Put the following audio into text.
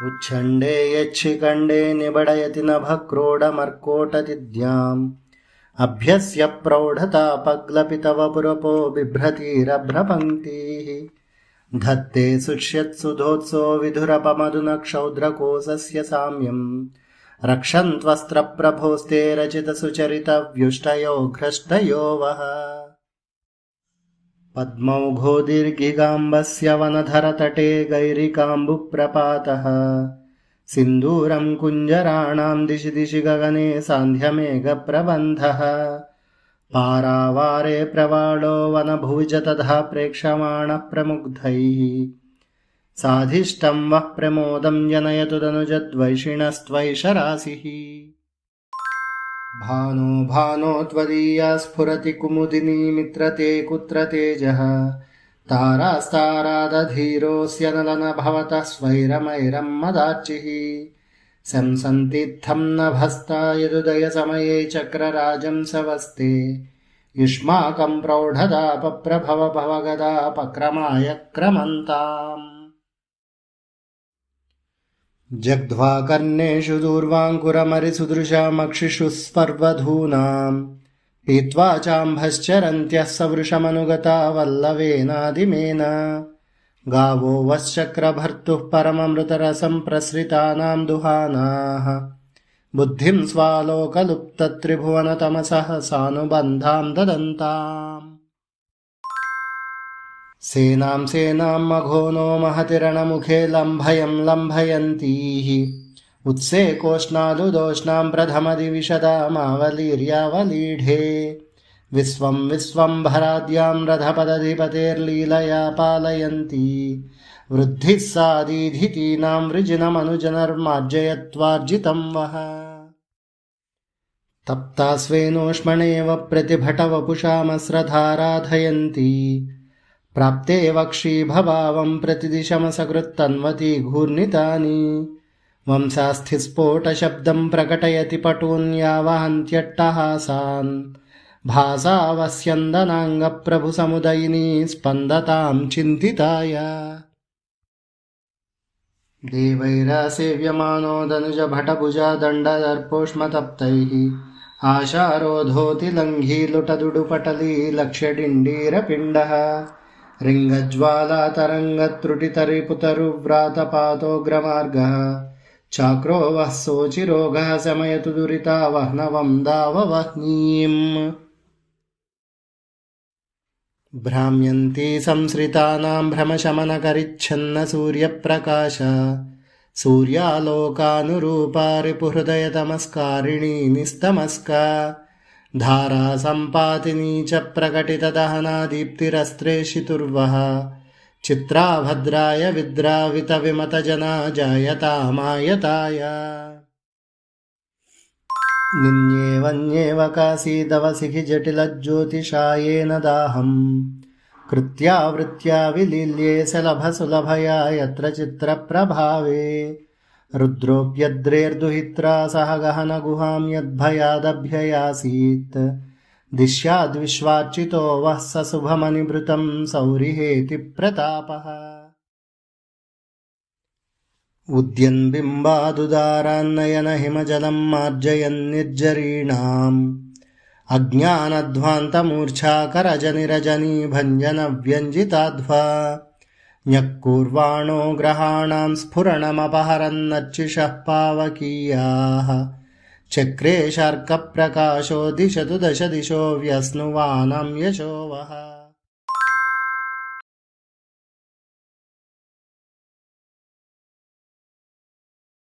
उच्छण्डे यच्छिखण्डे निबडयति नभक्रोडमर्कोटतिद्याम् अभ्यस्य प्रौढतापग्लपितवपुरपो बिभ्रतीरभ्रपङ्क्तिः धत्ते शुष्यत्सुधोत्सो विधुरपमधुनक्षौद्रकोशस्य साम्यम् रक्षन्त्वस्त्रप्रभोस्ते रचितसुचरितव्युष्टयो घ्रष्टयो वः पद्मौघो दीर्घिगाम्बस्य वनधरतटे गैरिकाम्बुप्रपातः सिन्दूरं कुञ्जराणां दिशि दिशि गगने सान्ध्यमेघप्रबन्धः पारावारे प्रवालो वनभुज तथा प्रेक्षमाणः प्रमुग्धैः साधिष्ठं वः प्रमोदं जनयतु तनुजद्वैषिणस्त्वैष राशिः भानो भानो त्वदीया स्फुरति कुमुदिनी मित्रते कुत्र तेजः तारास्तारादधीरोऽस्य नलन भवतः स्वैरमैरं मदार्चिः शंसन्तीत्थं नभस्ता यदुदयसमये चक्रराजं सवस्ते युष्माकं प्रौढतापप्रभव भवगदापक्रमाय क्रमन्ताम् जग्ध्वा कर्णेषु दूर्वाङ्कुरमरिसुदृशामक्षिषु स्पर्वधूनाम् पीत्वा चाम्भश्चरन्त्यः सवृषमनुगता वल्लवेनादिमेन गावो वश्चक्रभर्तुः परममृतरसं प्रसृतानां दुहानाः बुद्धिं स्वालोकलुप्तत्रिभुवनतमसः सानुबन्धां ददन्ताम् सेनां सेनां मघोनो महतिरणमुखे लम्भयं लम्भयन्तीः उत्सेकोष्णालुदोष्णां प्रथमदिविशदामावलीर्यावलीढे विश्वं विश्वम्भराद्यां रथपदधिपतेर्लीलया पालयन्ती वृद्धिः सादीधितीनां वृजिनमनुजनर्मार्जयत्वार्जितं वः तप्ता स्वेनोष्मणेव प्रतिभटवपुषामस्रधाराधयन्ती प्राप्ते वक्षीभभावं प्रतिदिशमसकृत्तन्वती घूर्णितानि वंशास्थिस्फोटशब्दं प्रकटयति पटून्यावहन्त्यट्टहासान् भासावस्यन्दनाङ्गप्रभुसमुदयिनी स्पन्दतां चिन्तिताय देवैरासेव्यमानो दनुजभटभुजा दण्डदर्पोष्मतप्तैः आशारोधोतिलङ्घी लुटदुडुपटली लक्ष्यडिण्डीरपिण्डः रिङ्गज्वालातरङ्गत्रुटितरिपुतरुव्रातपातोऽग्रमार्गः चाक्रो वः शोचिरोगः शमयतु दुरितावह्नवं दाववह्निम् भ्राम्यन्ती संसृतानां भ्रमशमनकरिच्छन्न सूर्यप्रकाश सूर्यालोकानुरूपा रिपुहृदयतमस्कारिणी निस्तमस्का धारा सम्पातिनी च प्रकटितदहना दीप्तिरस्त्रेषितुर्वः चित्रा भद्राय विद्रावितविमतजना जायतामायताय निन्येवन्येव कासीदवसिखि जटिलज्योतिषायेन दाहम् कृत्यावृत्या विलील्ये सलभसुलभया यत्र चित्रप्रभावे रुद्रोऽप्यद्रेर्दुहित्रा सह गहनगुहां यद्भयादभ्ययासीत् दिश्याद्विश्वार्चितो वः सशुभमनिभृतं सौरिहेति प्रतापः उद्यन्बिम्बादुदारान्नयनहिमजलं मार्जयन्निर्जरीणाम् अज्ञानध्वान्तमूर्च्छाकरजनिरजनी भञ्जनव्यञ्जिताध्वा न्यक्कुर्वाणो ग्रहाणां स्फुरणमपहरन्नर्चिषः पावकीयाः चक्रे शर्कप्रकाशो दिशतु दश दिशो व्यस्नुवानं यशो वः।